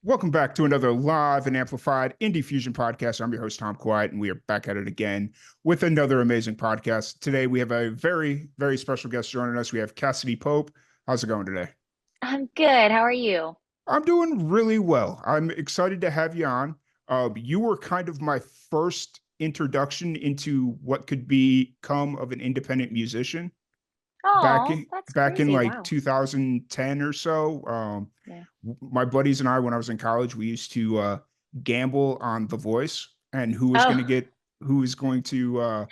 Welcome back to another live and amplified Indie Fusion podcast. I'm your host, Tom Kwiat, and we are back at it again with another amazing podcast. Today, we have a very, very special guest joining us. We have Cassadee Pope. How's it going today? I'm good. How are you? I'm doing really well. I'm excited to have you on. You were kind of my first introduction into what could become of an independent musician back Oh, in that's back in crazy. like Wow. 2010 or so. Yeah. My buddies and I, when I was in college, we used to gamble on The Voice and Oh, who was going to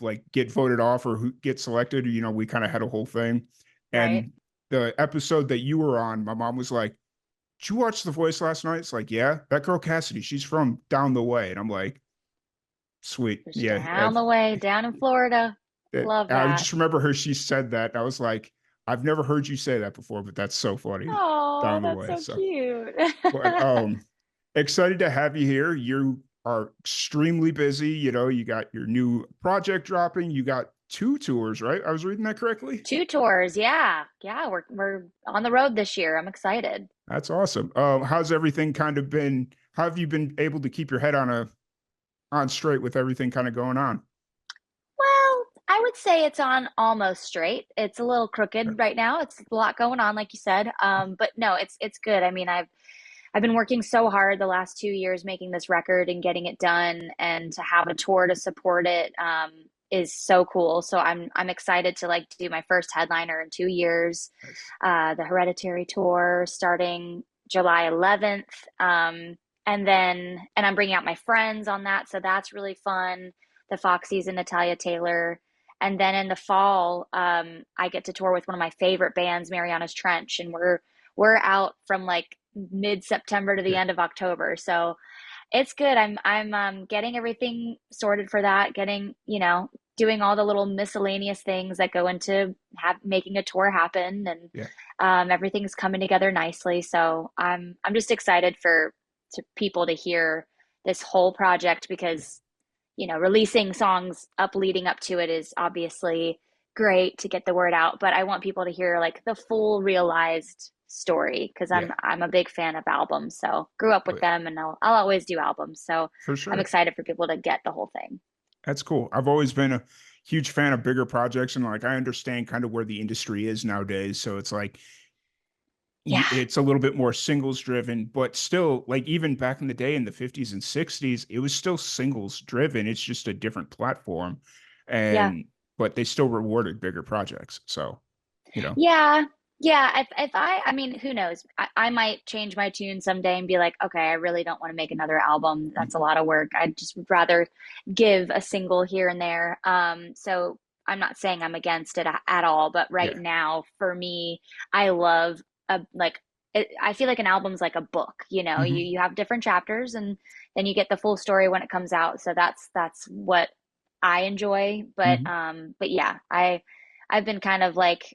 like get voted off or who get selected. You know, we kind of had a whole thing. right. And the episode that you were on, my mom was like, "Did you watch The Voice last night?" It's like, "Yeah, that girl Cassidy, she's from down the way." And I'm like, "Sweet, Just yeah." down the way, down in Florida. Love I that. just remember her. She said that. And I was like, "I've never heard you say that before, but that's so funny." Oh, Down the that's way. so So, cute. but excited to have you here. You are extremely busy. You know, you got your new project dropping. You got two tours, right? I was reading that correctly. Two tours. Yeah. Yeah, we're on the road this year. I'm excited. That's awesome. How's everything kind of been? How have you been able to keep your head on straight with everything kind of going on? Well, I would say it's on almost straight. It's a little crooked right now. It's a lot going on, like you said. But no, it's good. I mean, I've been working so hard the last 2 years making this record and getting it done, and to have a tour to support it is so cool. So I'm excited to like do my first headliner in 2 years, Nice. the Hereditary tour starting July 11th, and I'm bringing out my friends on that, so that's really fun. The Foxies and Natalia Taylor. And then in the fall, I get to tour with one of my favorite bands, Mariana's Trench, and we're out from like mid-September to the Yeah. end of October. So it's good. I'm getting everything sorted for that, getting, doing all the little miscellaneous things that go into making a tour happen, and Yeah. everything's coming together nicely. So I'm just excited for people to hear this whole project Yeah. because releasing songs leading up to it is obviously great to get the word out, but I want people to hear like the full realized story because Yeah. I'm a big fan of albums. So grew up Oh, with yeah. them, and I'll always do albums. So For I'm sure. excited for people to get the whole thing. That's cool. I've always been a huge fan of bigger projects and like I understand kind of where the industry is nowadays. So it's like Yeah. it's a little bit more singles driven, but still, like even back in the day in the 50s and 60s, it was still singles driven. It's just a different platform. Yeah. And but they still rewarded bigger projects. So, you know, Yeah. Yeah. I mean, who knows? I might change my tune someday and be like, okay, I really don't want to make another album. That's a lot of work. I just would rather give a single here and there. So I'm not saying I'm against it at all, but right yeah, now, for me, I love like I feel like an album's like a book. You hmm you have different chapters, and then you get the full story when it comes out. So that's what I enjoy. But yeah, I've been kind of like,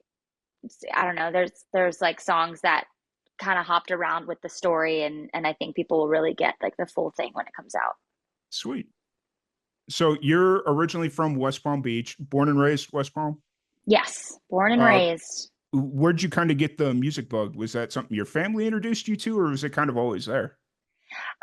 I don't know. There's like songs that kind of hopped around with the story, and I think people will really get like the full thing when it comes out. sweet. So you're originally from West Palm Beach, born and raised West Palm. Yes, born and Uh, raised. where'd you kind of get the music bug? Was that something your family introduced you to, or was it kind of always there?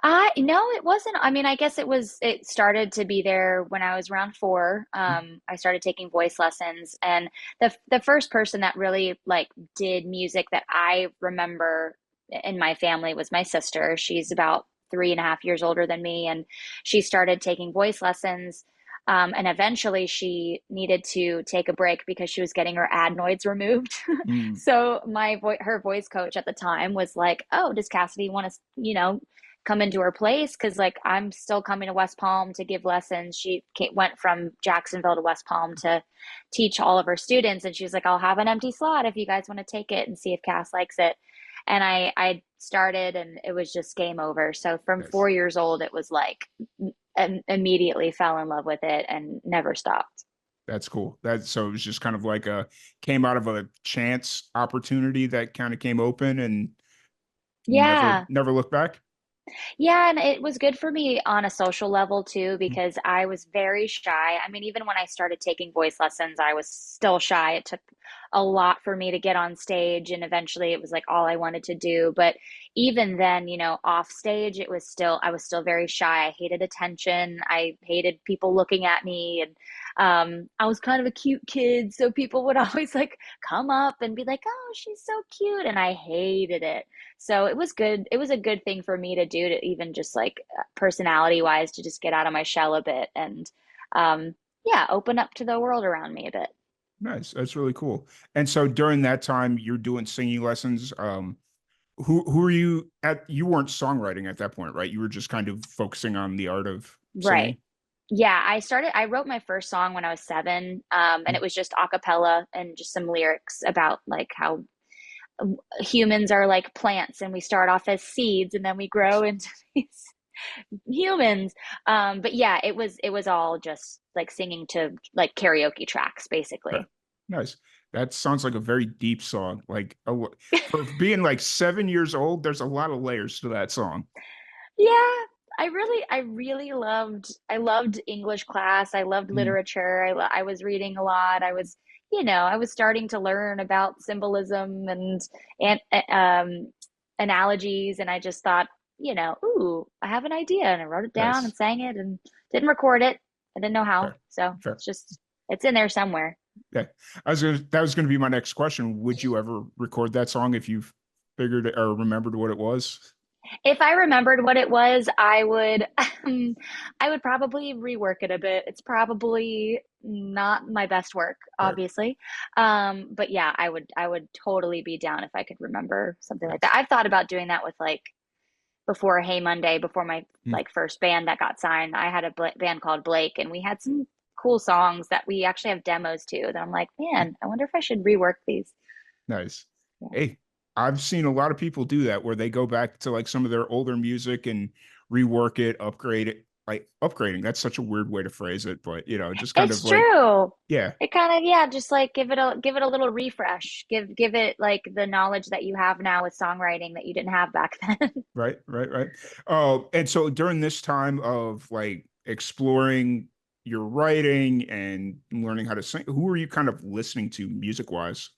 I No, it wasn't. I mean, I guess it started to be there when I was around 4. I started taking voice lessons, and the first person that really like did music that I remember in my family was my sister. She's about 3.5 years older than me, and she started taking voice lessons. And eventually she needed to take a break because she was getting her adenoids removed. Mm, So her voice coach at the time was like, "Oh, does Cassidy want to, come into her place?" Because like I'm still coming to West Palm to give lessons. Went from Jacksonville to West Palm to teach all of her students, and she was like, "I'll have an empty slot if you guys want to take it and see if Cass likes it." And I started, and it was just game over. So from nice. 4 years old, it was like immediately fell in love with it and never stopped. That's cool. So it was just kind of like a came out of a chance opportunity that kind of came open and Yeah. never looked back. Yeah, and it was good for me on a social level too, because I was very shy. I mean, even when I started taking voice lessons, I was still shy. It took a lot for me to get on stage, and eventually it was like all I wanted to do. But even then, off stage, I was still very shy. I hated attention. I hated people looking at me, and I was kind of a cute kid, so people would always like come up and be like, "Oh, she's so cute," and I hated it. So it was good. It was a good thing for me to do, to even just like personality wise, to just get out of my shell a bit and yeah, open up to the world around me a bit. Nice. That's really cool. And so during that time, you're doing singing lessons. Who are you at? You weren't songwriting at that point, right? You were just kind of focusing on the art of Right. singing. Yeah, I wrote my first song when I was 7, and it was just a cappella and just some lyrics about like how humans are like plants and we start off as seeds and then we grow into these humans. But yeah, it was all just like singing to like karaoke tracks, Okay. basically. Nice. That sounds like a very deep song. Like for being like 7 years old, there's a lot of layers to that song. Yeah, I loved English class. I loved Mm, literature. I was reading a lot. I was starting to learn about symbolism and analogies, and I just thought, ooh, I have an idea, and I wrote it down and nice. sang it and didn't record it. I didn't know how, Fair. so Fair. it's in there somewhere. Yeah. That was gonna be my next question. Would you ever record that song if you figured or remembered what it was? If I remembered what it was, I would probably rework it a bit. It's probably not my best work, Fair. obviously. But yeah, I would totally be down if I could remember something like that. Nice. I've thought about doing that with like before Hey Monday, before my Mm. like first band that got signed. I had a band called Blake, and we had some cool songs that we actually have demos to that I'm like, man, I wonder if I should rework these. Nice. Yeah. Hey, I've seen a lot of people do that where they go back to like some of their older music and rework it, upgrade it. Like upgrading, that's such a weird way to phrase it, but just kind of It's like, true. yeah, It kind of, yeah, just like give it a little refresh. Give it like the knowledge that you have now with songwriting that you didn't have back then. right, right, right. And so during this time of like exploring your writing and learning how to sing, who are you kind of listening to music wise?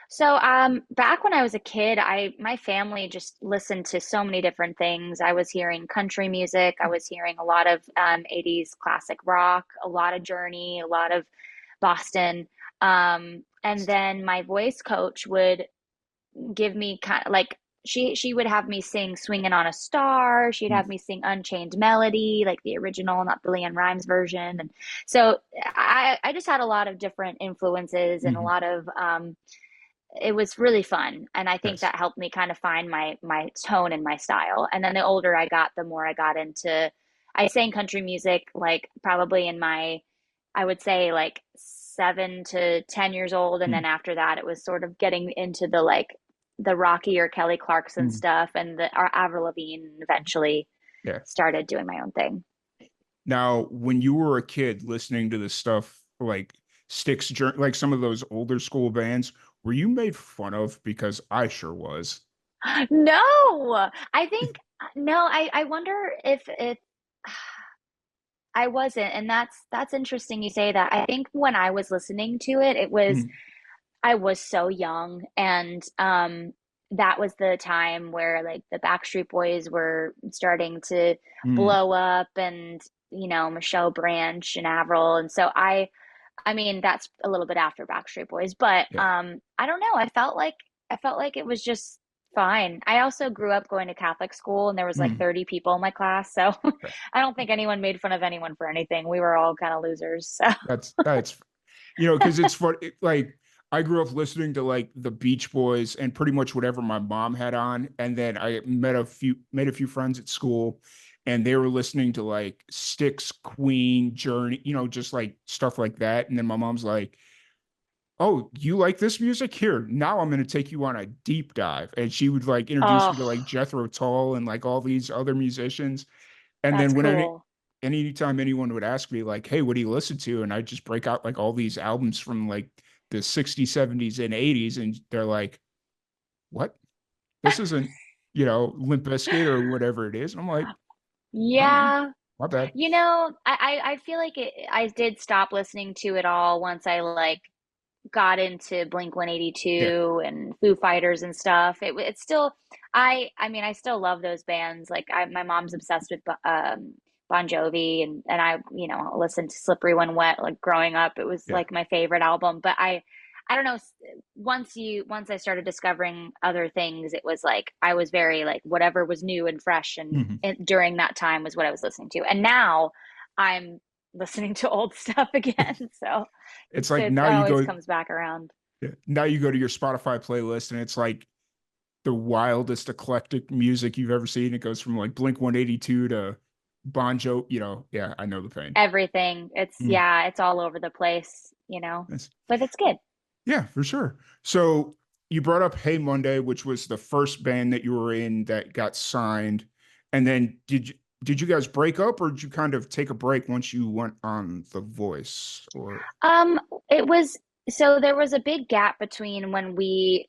So, back when I was a kid, my family just listened to so many different things. I was hearing country music. I was hearing a lot of 80s classic rock, a lot of Journey, a lot of Boston. And then my voice coach would give me kind of like she would have me sing Swinging on a Star. She'd Mm, have me sing Unchained Melody, like the original, not the Leanne Rimes version. And so I just had a lot of different influences and a mhm. lot of it was really fun. And I think Nice. that helped me kind of find my tone and my style. And then the older I got, the more I got into I sang country music like probably in my I would say like 7 to 10 years old. And Mm, then after that, it was sort of getting into the Rocky or Kelly Clarkson mm. stuff, and the Avril Lavigne eventually Yeah. started doing my own thing. Now, when you were a kid listening to this stuff, like like some of those older school bands, were you made fun of? Because I sure was. No, I think no, I wonder if I wasn't, and that's interesting you say that. I think when I was listening to it, Mm, I was so young, and that was the time where like the Backstreet Boys were starting to mm, blow up, and Michelle Branch and Avril, and so I mean that's a little bit after Backstreet Boys, but yeah. I don't know. I felt like it was just fine. I also grew up going to Catholic school, and there was like Mm, 30 people in my class, so okay. I don't think anyone made fun of anyone for anything. We were all kind of losers. So That's because it's fun. Like I grew up listening to like the Beach Boys and pretty much whatever my mom had on, and then I made a few friends at school, and they were listening to like Styx, Queen, Journey, just like stuff like that. And then my mom's like, "Oh, you like this music? Here, now I'm going to take you on a deep dive." And she would like introduce me to like oh, Jethro Tull and like all these other musicians. And that's then cool. anytime anyone would ask me like, "Hey, what do you listen to?" and I just break out like all these albums from like the 60s, 70s, and 80s, and they're like, "What? This isn't, Limp Bizkit or whatever it is." And I'm like, "Oh man, Yeah. my bad." I feel like I did stop listening to it all once I like got into Blink Yeah. 182 and Foo Fighters and stuff, it's still, I mean, I still love those bands. Like my mom's obsessed with Bon Jovi, and I, listened to Slippery When Wet like growing up. It was Yeah. like my favorite album. But I don't know. Once I started discovering other things, it was like I was very like whatever was new and fresh, Mhm. and during that time was what I was listening to. And now I'm listening to old stuff again. So It's like it now you always go, comes back around. yeah, now you go to your Spotify playlist and it's like the wildest eclectic music you've ever seen. It goes from like Blink 182 to Bon Jovi, yeah, I know the pain. Everything. Mm. It's all over the place. That's- But it's good. yeah, for sure. So you brought up Hey Monday, which was the first band that you were in that got signed. And then did you guys break up or did you kind of take a break once you went on The Voice? Or Um, it was so there was a big gap between when we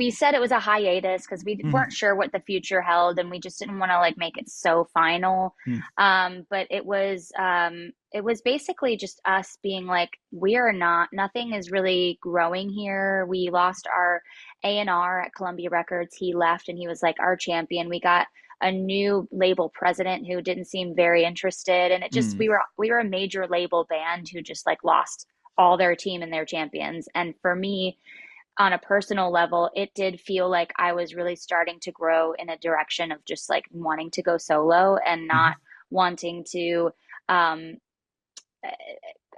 said it was a hiatus because we weren't Mhm. sure what the future held, and we just didn't want to like make it so final. Mm. But it was basically just us being like, we are not, nothing is really growing here. We lost our A&R at Columbia Records. He left and he was like our champion. We got a new label president who didn't seem very interested, and it just, Mm. we were a major label band who just like lost all their team and their champions. And for me, on a personal level, it did feel like I was really starting to grow in a direction of just like wanting to go solo and not Mhm. wanting to, um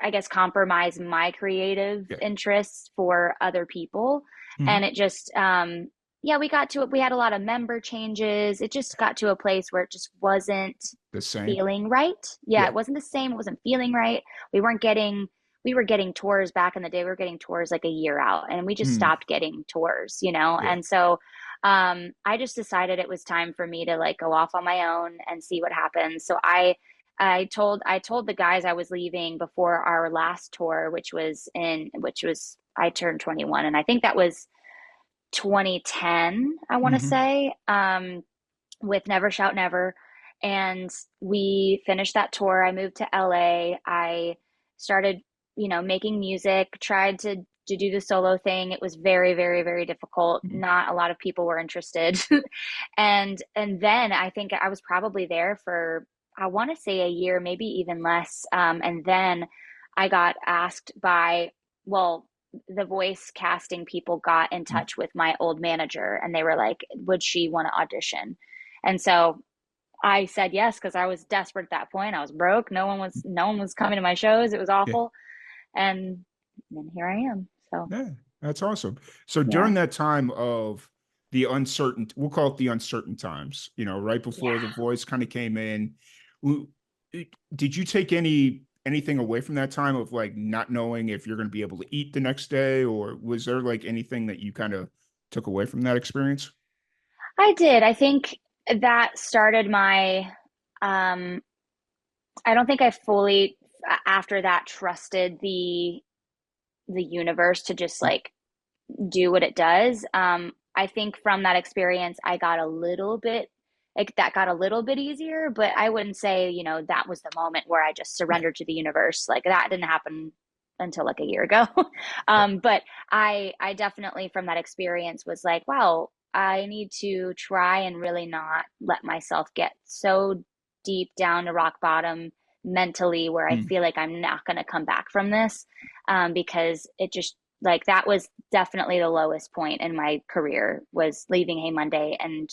I guess, compromise my creative Yeah. interests for other people. Mhm. And it just, yeah, we had a lot of member changes. It just got to a place where it just wasn't The same. feeling right. Yeah, Yeah. it wasn't the same. It wasn't feeling right. We weren't getting, we were getting tours back in the day. We were getting tours like a year out, and we just Mm. stopped getting tours. Yeah. And so, I just decided it was time for me to like go off on my own and see what happens. So I told the guys I was leaving before our last tour, which was I turned 21, and I think that was 2010, I want to Mhm. say, with Never Shout Never. And we finished that tour. I moved to LA. I started, making music, tried to do the solo thing. It was very, very, very difficult. Mhm. Not a lot of people were interested. And then I think I was probably there for, I want to say, a year, maybe even less. And then I got asked by, well, the voice casting people got in Mhm. touch with my old manager, and they were like, would she want to audition? And so I said yes because I was desperate at that point. I was broke. No one was coming to my shows. It was Yeah. awful. And then here I am. So Yeah, that's awesome. So yeah. during that time of the uncertain, we'll call it the uncertain times, right Yeah. before The Voice kind of came in, w- did you take anything away from that time of like not knowing if you're going to be able to eat the next day, or was there like anything that you kind of took away from that experience? I did. I think that started my um I don't think I fully after that trusted the universe to just like do what it does. I think from that experience, I got a little bit like that got a little bit easier, but I wouldn't say, that was the moment where I just Yeah, surrendered to the universe. Like that didn't happen until like a year ago. yeah. But I definitely from that experience was like, wow, I need to try and really not let myself get so deep down to rock bottom mentally where I Mm. feel like I'm not going to come back from this, because it just like that was definitely the lowest point in my career was leaving Hey Monday and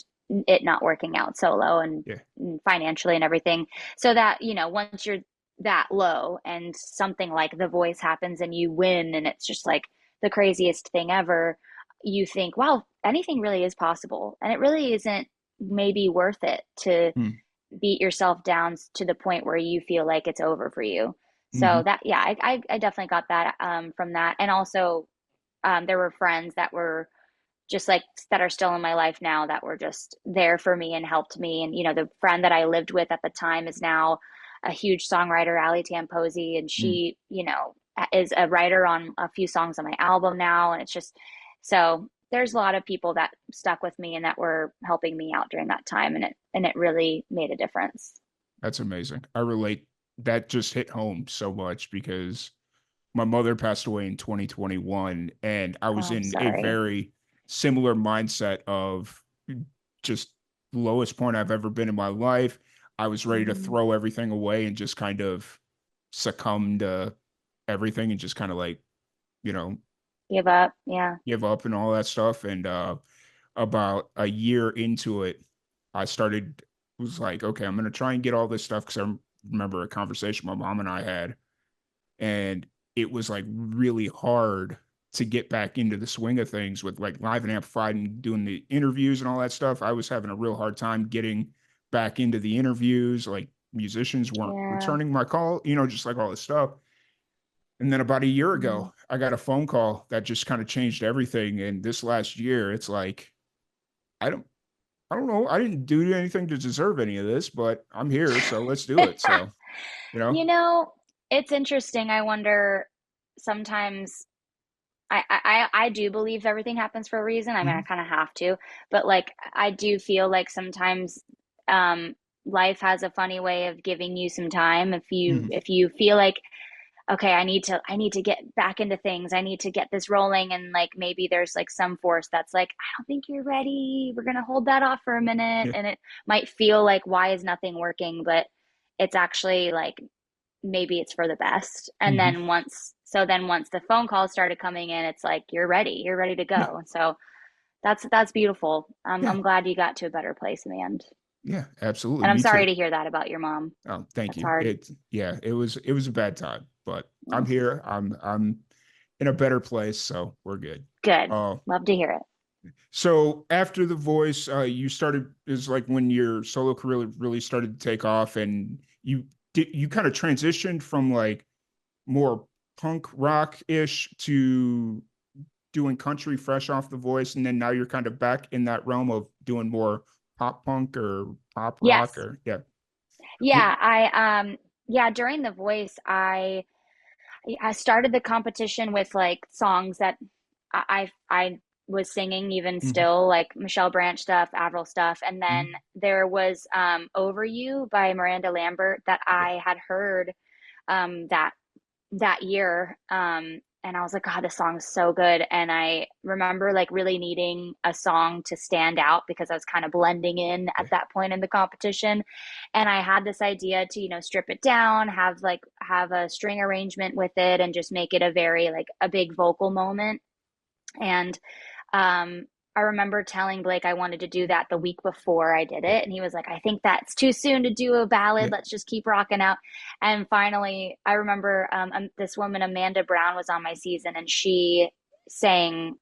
it not working out solo Yeah. and financially and everything. So that, once you're that low and something like The Voice happens and you win and it's just like the craziest thing ever, you think, wow, anything really is possible. And it really isn't maybe worth it to Mm. beat yourself down to the point where you feel like it's over for you. So Hmm. that, yeah, I definitely got that, from that. And also, there were friends that were just like that are still in my life now that were just there for me and helped me. And the friend that I lived with at the time is now a huge songwriter, Ali Tamposi, and Mm. she, is a writer on a few songs on my album now. And it's just so there's a lot of people that stuck with me and that were helping me out during that time, and it really made a difference. That's amazing. I relate. That just hit home so much because my mother passed away in 2021, and I Oh, was I'm in a sorry. very similar mindset of just lowest point I've ever been in my life. I was ready to Mm, throw everything away and just kind of succumb to everything and just kind of like, you know, give up. Yeah. give up and all that stuff. And about a year into it, I started was like, okay, I'm gonna try and get all this stuff because I remember a conversation my mom and I had, and it was like really hard to get back into the swing of things with like live and amplified and doing the interviews and all that stuff. I was having a real hard time getting back into the interviews. Like musicians weren't Yeah. returning my call, just like all this stuff. And then about a year Mm. ago, I got a phone call that just kind of changed everything. And this last year, it's like, I don't, I don't know. I didn't do anything to deserve any of this, but I'm here, so let's do it. So, you know, You know, it's interesting. I wonder sometimes I do believe everything happens for a reason. I mean, I hmm kind of have to, but like I do feel like sometimes um life has a funny way of giving you some time hmm if you feel like okay, I need to get back into things. I need to get this rolling and like maybe there's like some force that's like I don't think you're ready. We're going to hold that off for a minute yeah, and it might feel like why is nothing working, but it's actually like maybe it's for the best. And hmm then once the phone calls started coming in, it's like you're ready to yeah, go. So that's beautiful. yeah, I'm glad you got to a better place in the end. yeah, absolutely. And I'm Me too. sorry to hear that about your mom. Oh, thank That's you. hard. Yeah, it was a bad time, but I'm Mm, here. I'm in a better place, so we're good. good. Uh, Love to hear it. so after The Voice, you started is like when your solo career really started to take off, and you kind of transitioned from like more punk rock ish to doing country fresh off The Voice, and then now you're kind of back in that realm of doing more pop punk or pop rock Yes. or yeah. Yeah, yeah, during The Voice, I started the competition with like songs that I was singing even Mhm. still, like Michelle Branch stuff, Avril stuff, and then Mhm. there was Over You by Miranda Lambert that Yeah. I had heard that year. And I was like, God, this song is so good. And I remember like really needing a song to stand out because I was kind of blending in at Yeah. that point in the competition. And I had this idea to, strip it down, have a string arrangement with it and just make it a very like a big vocal moment. And um, I remember telling Blake I wanted to do that the week before I did Yeah. it. And he was like, I think that's too soon to do a ballad. Yeah. Let's just keep rocking out. And finally, I remember this woman, Amanda Brown, was on my season and she sang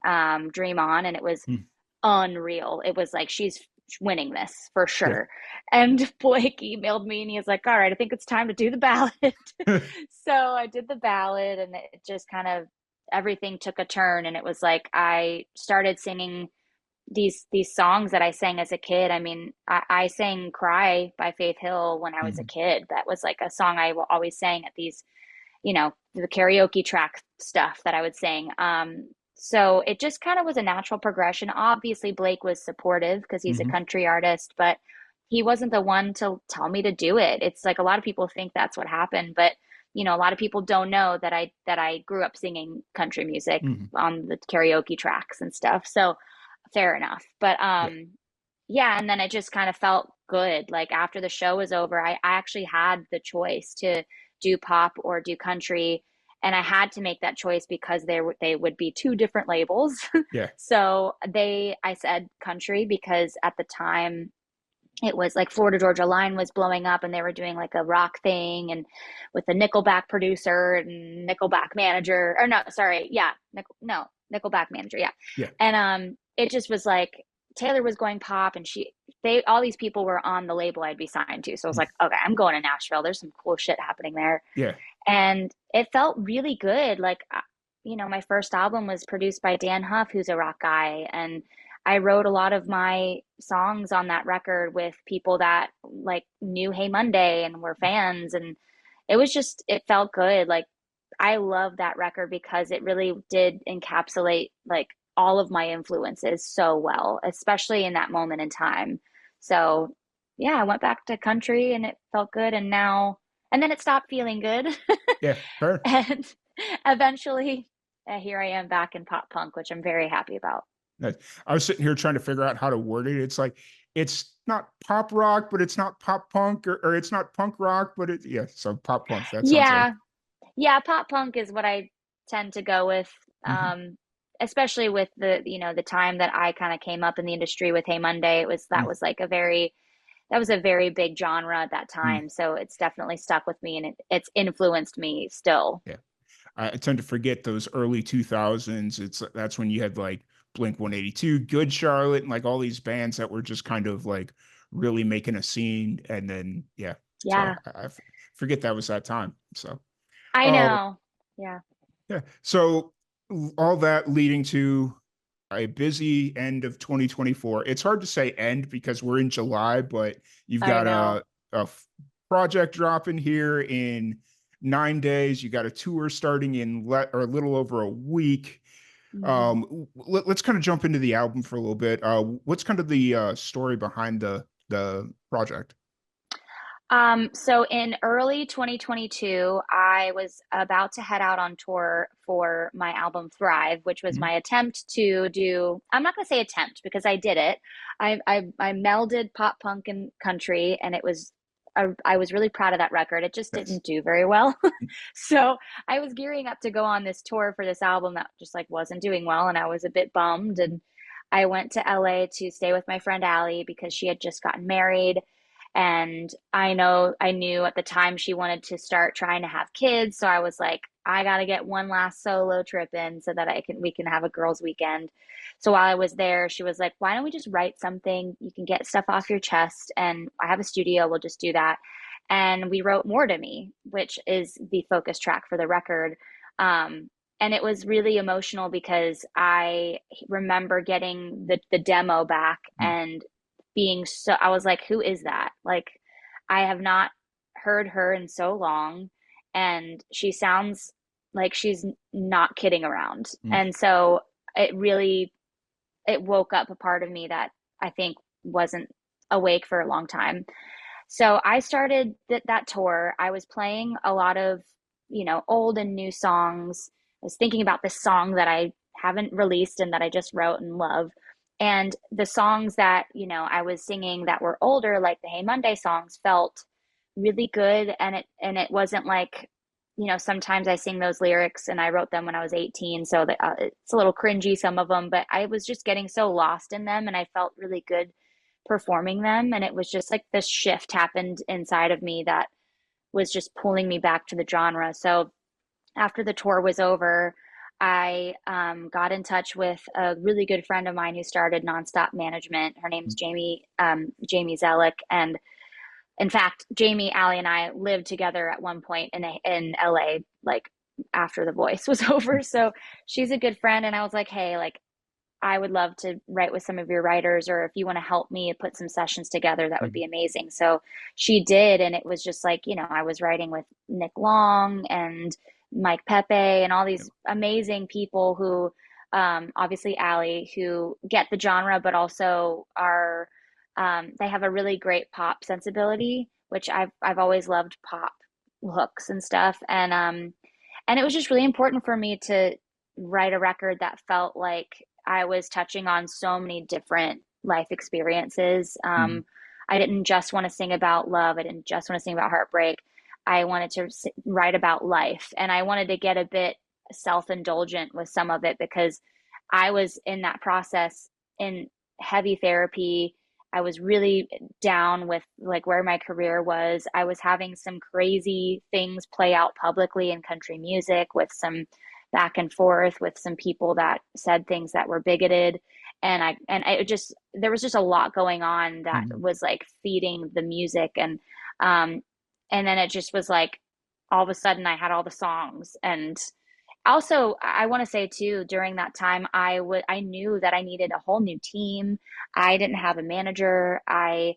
Dream On, and it was Mm. unreal. It was like, she's winning this for Yeah. sure. And Blake emailed me and he was like, all right, I think it's time to do the ballad. So I did the ballad and it just kind of everything took a turn and it was like I started singing these songs that I sang as a kid. I mean, I sang "Cry" by Faith Hill when I was a Mhm. kid. That was like a song I always sang at these, the karaoke track stuff that I would sing. So it just kind of was a natural progression. Obviously, Blake was supportive because he's a Mhm. country artist, but he wasn't the one to tell me to do it. It's like a lot of people think that's what happened, but a lot of people don't know that I grew up singing country music Mhm. on the karaoke tracks and stuff. So fair enough. But Yeah. yeah, and then it just kind of felt good. Like after the show was over, I actually had the choice to do pop or do country, and I had to make that choice because they would be two different labels. Yeah. So I said country because at the time it was like Florida Georgia Line was blowing up and they were doing like a rock thing and with a Nickelback producer and Nickelback manager or no, sorry, yeah, no, Nickelback manager, yeah. Yeah. And it just was like Taylor was going pop and they all these people were on the label I'd be signed to. So I was Mm. like, okay, I'm going to Nashville. There's some cool shit happening there. Yeah. And it felt really good. Like my first album was produced by Dan Huff, who's a rock guy, and I wrote a lot of my songs on that record with people that like knew Hey Monday and were fans, and it felt good. Like I love that record because it really did encapsulate like all of my influences so well, especially in that moment in time. So yeah, I went back to country and it felt good, and then it stopped feeling good. Yeah. Fair. And Eventually, here I am back in pop punk, which I'm very happy about. That- I was sitting here trying to figure out how to word it. It's like it's not pop rock, but it's not pop punk, or it's not punk rock, but it yeah. So pop punk. That sounds like. Yeah, yeah, pop punk is what I tend to go with, Mhm. especially with the time that I kind of came up in the industry with Hey Monday. That was like that was a very big genre at that Mhm. time. So it's definitely stuck with me and it's influenced me still. Yeah. I tend to forget those early 2000s. That's when you had like Blink 182, Good Charlotte, and like all these bands that were just kind of like really making a scene. And then yeah, so Yeah, I forget that was that time. So I uh know. Yeah, yeah. So all that leading to a busy end of 2024. It's hard to say end because we're in July, but you've I got know. project dropping here in 9 days. You got a tour starting in or a little over a week. Hmm. Let's kind of jump into the album for a little bit. What's kind of the story behind the project? So in early 2022, I was about to head out on tour for my album Thrive, which was Mhm. my attempt to do, I'm not going to say attempt because I did it. I melded pop punk and country, and I was really proud of that record. It just Yes. didn't do very well. So I was gearing up to go on this tour for this album that just like wasn't doing well, and I was a bit bummed. And I went to LA to stay with my friend Allie because she had just gotten married, and I knew at the time she wanted to start trying to have kids. So I was like, I got to get one last solo trip in so that we can have a girls' weekend. So while I was there, she was like, why don't we just write something? You can get stuff off your chest. And I have a studio. We'll just do that. And we wrote More to Me, which is the focus track for the record. And it was really emotional because I remember getting the demo back Mhm. and being so, I was like, who is that? Like, I have not heard her in so long, and she sounds like she's not kidding around. Mhm. And so it really it woke up a part of me that I think wasn't awake for a long time. So I started that tour. I was playing a lot of, old and new songs. I was thinking about this song that I haven't released and that I just wrote and love. And the songs that, I was singing that were older, like the Hey Monday songs, felt really good. And it wasn't like, sometimes I sing those lyrics and I wrote them when I was 18. So that, it's a little cringy, some of them, but I was just getting so lost in them and I felt really good performing them. And it was just like this shift happened inside of me that was just pulling me back to the genre. So after the tour was over, I got in touch with a really good friend of mine who started Nonstop Management. Her name's Jamie Zellick, and in fact, Jamie, Allie, and I lived together at one point in LA, like after The Voice was over. So she's a good friend, and I was like, hey, like I would love to write with some of your writers, or if you want to help me put some sessions together, that would Mhm. be amazing. So she did, and it was just like, I was writing with Nick Long and Mike Pepe and all Yeah. these amazing people who, obviously Allie, who get the genre, but also are, they have a really great pop sensibility, which I've always loved pop hooks and stuff. And it was just really important for me to write a record that felt like I was touching on so many different life experiences. Mhm. I didn't just want to sing about love. I didn't just want to sing about heartbreak. I wanted to write about life, and I wanted to get a bit self-indulgent with some of it because I was in that process in heavy therapy. I was really down with like where my career was. I was having some crazy things play out publicly in country music with some back and forth with some people that said things that were bigoted, and I just there was just a lot going on that Mhm. was like feeding the music, um and then it just was like all of a sudden I had all the songs. And also I want to say too, during that time I knew that I needed a whole new team. I didn't have a manager. I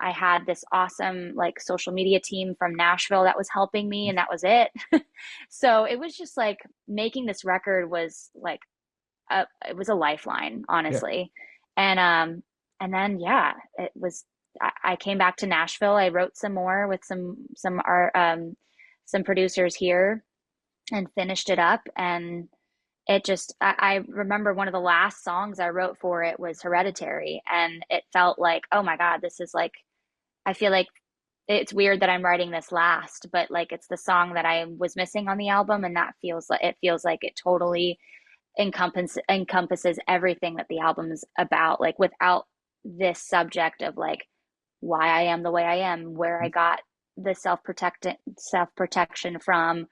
had this awesome like social media team from Nashville that was helping me, and that was it. So it was just like making this record was like it was a lifeline, Yeah. honestly. And then yeah, it was I came back to Nashville. I wrote some more with some producers here, and finished it up. And it just, I remember one of the last songs I wrote for it was Hereditary. And it felt like, oh my God, this is like, I feel like it's weird that I'm writing this last, but like it's the song that I was missing on the album. And that feels like it totally encompasses everything that the album is about, like without this subject of like why I am the way I am, where I got the self protection from.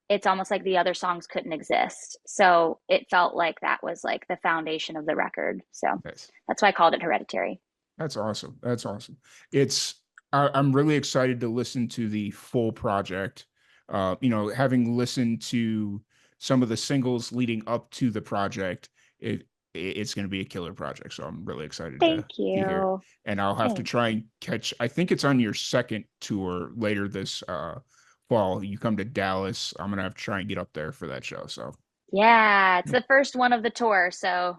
It's almost like the other songs couldn't exist. So it felt like that was like the foundation of the record. So Nice. that's why I called it Hereditary. That's awesome. That's awesome. It's I'm really excited to listen to the full project. Having listened to some of the singles leading up to the project, it's going to be a killer project. So I'm really excited Thank to hear it. you. And I'll have to Thanks. try and catch. I think it's on your second tour later this fall. You come to Dallas. I'm gonna have to try and get up there for that show. So Yeah, it's the first one of the tour, so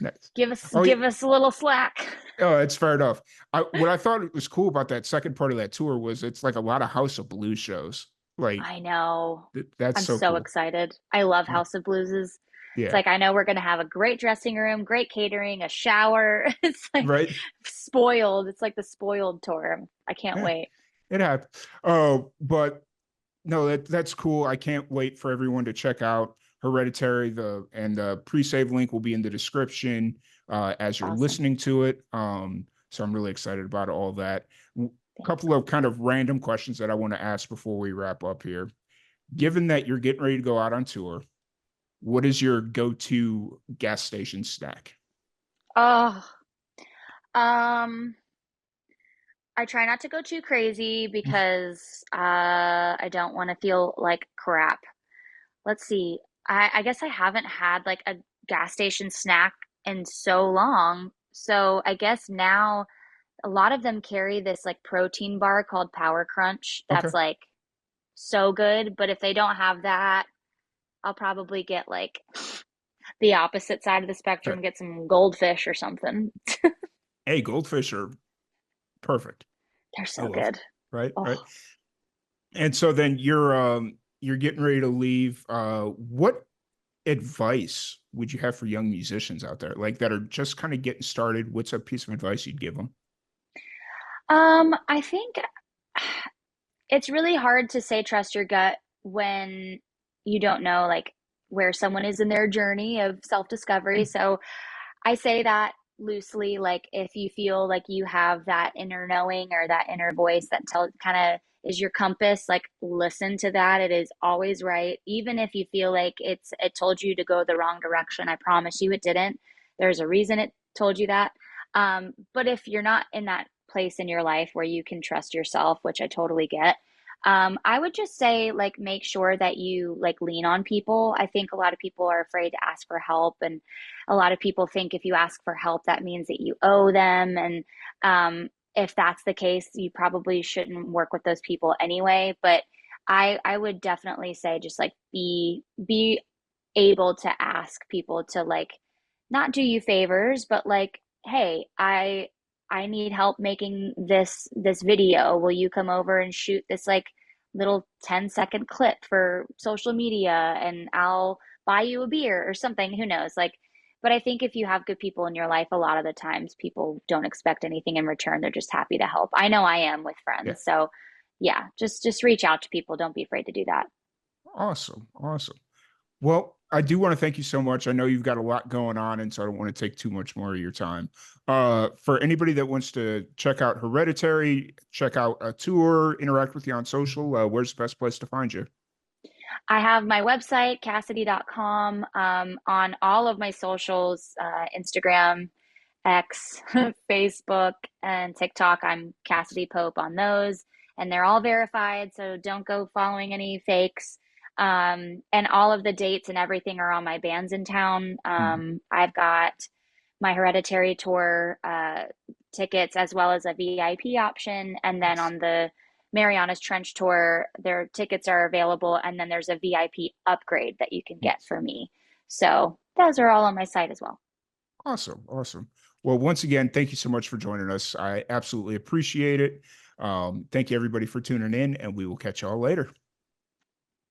nice. give us Oh yeah. give us a little slack. Oh, it's fair enough. What I thought was cool about that second part of that tour was it's like a lot of House of Blues shows. Like I know. that's I'm so so cool. excited. I love House of Blueses. It's Yeah. like I know we're gonna have a great dressing room, great catering, a shower. It's like Right. spoiled. It's like the spoiled tour. I can't Yeah. wait. It happened. Oh, but no, that's cool. I can't wait for everyone to check out Hereditary. The pre-save link will be in the description as you're Awesome. listening to it. So I'm really excited about all that. A Thanks. couple of kind of random questions that I want to ask before we wrap up here. Given that you're getting ready to go out on tour, what is your go-to gas station snack? Oh, um, I try not to go too crazy because I don't want to feel like crap. Let's see. I guess I haven't had like a gas station snack in so long. So I guess now a lot of them carry this like protein bar called Power Crunch Okay. that's like so good. But if they don't have that, I'll probably get like the opposite side of the spectrum, Okay. get some goldfish or something. Hey, goldfish are perfect. They're I so love. good. Right. Right. Oh, And so then you're getting ready to leave. What advice would you have for young musicians out there, like that are just kind of getting started? What's a piece of advice you'd give them? I think it's really hard to say trust your gut when you don't know like where someone is in their journey of self-discovery. So I say that loosely, like if you feel like you have that inner knowing or that inner voice that tell kind of is your compass, like listen to that. It is always right. Even if you feel like it told you to go the wrong direction, I promise you it didn't. There's a reason it told you that. But if you're not in that place in your life where you can trust yourself, which I totally get, I would just say like make sure that you like lean on people. I think a lot of people are afraid to ask for help, and a lot of people think if you ask for help, that means that you owe them. And if that's the case, you probably shouldn't work with those people anyway. But I would definitely say just like be able to ask people to like not do you favors, but like, hey, I need help making this video. Will you come over and shoot this like little 10-second clip for social media and I'll buy you a beer or something, who knows? Like, but I think if you have good people in your life, a lot of the times people don't expect anything in return. They're just happy to help. I know I am with Yeah. friends. So yeah, just reach out to people. Don't be afraid to do that. Awesome. Awesome. Well, I do want to thank you so much. I know you've got a lot going on, and so I don't want to take too much more of your time. For anybody that wants to check out Hereditary, check out a tour, interact with you on social, where's the best place to find you? I have my website, Cassadee.com, on all of my socials, Instagram, X, Facebook, and TikTok. I'm Cassadee Pope on those, and they're all verified. So don't go following any fakes. And all of the dates and everything are on my bands in town. Mhm. I've got my Hereditary tour tickets as well as a VIP option. And then Nice. on the Mariana's Trench tour, their tickets are available. And then there's a VIP upgrade that you can get Nice. for me. So those are all on my site as well. Awesome. Awesome. Well, once again, thank you so much for joining us. I absolutely appreciate it. Thank you, everybody, for tuning in, and we will catch y'all later.